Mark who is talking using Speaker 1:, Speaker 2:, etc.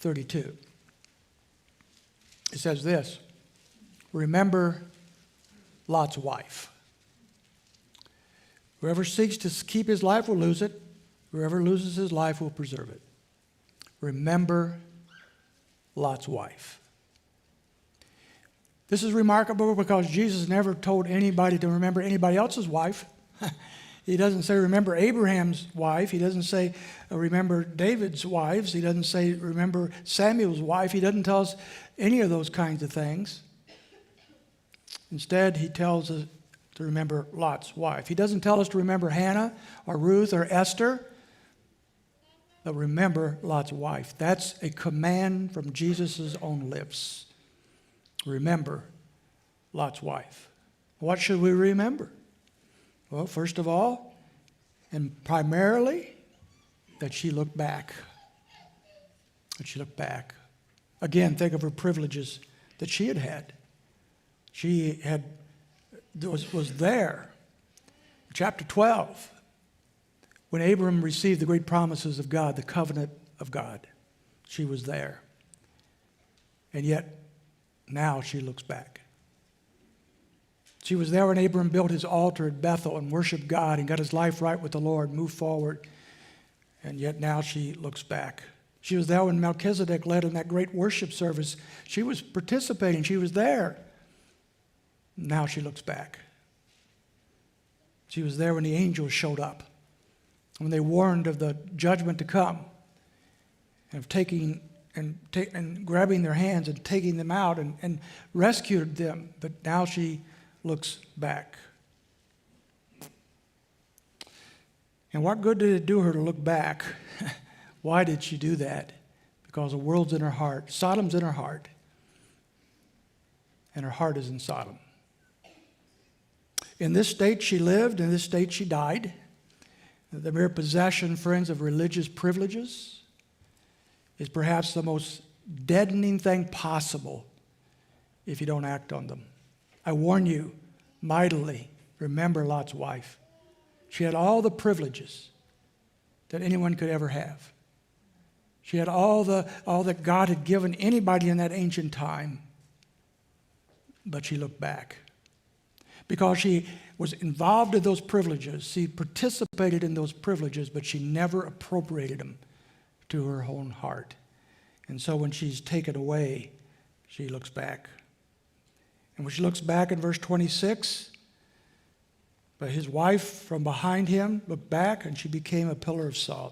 Speaker 1: 32. It says this, remember Lot's wife. Whoever seeks to keep his life will lose it. Whoever loses his life will preserve it. Remember Lot's wife. This is remarkable because Jesus never told anybody to remember anybody else's wife. He doesn't say remember Abraham's wife. He doesn't say remember David's wives. He doesn't say remember Samuel's wife. He doesn't tell us any of those kinds of things. Instead, he tells us to remember Lot's wife. He doesn't tell us to remember Hannah or Ruth or Esther, but remember Lot's wife. That's a command from Jesus' own lips. Remember Lot's wife. What should we remember? Well, first of all, and primarily, that she looked back. That she looked back. Again, think of her privileges that she had had. She was there. Chapter 12, when Abram received the great promises of God, the covenant of God, she was there. And yet, now she looks back. She was there when Abram built his altar at Bethel and worshiped God and got his life right with the Lord, moved forward. And yet now she looks back. She was there when Melchizedek led in that great worship service. She was participating. She was there. Now she looks back. She was there when the angels showed up, when they warned of the judgment to come, and of taking and grabbing their hands and taking them out and rescued them. But now she looks back. And what good did it do her to look back? Why did she do that? Because the world's in her heart. Sodom's in her heart. And her heart is in Sodom. In this state she lived, in this state she died. The mere possession, friends, of religious privileges is perhaps the most deadening thing possible if you don't act on them. I warn you mightily, remember Lot's wife. She had all the privileges that anyone could ever have. She had all that God had given anybody in that ancient time. But she looked back. Because she was involved in those privileges, she participated in those privileges, but she never appropriated them to her own heart. And so when she's taken away, she looks back. And when she looks back in verse 26, but his wife from behind him looked back and she became a pillar of salt.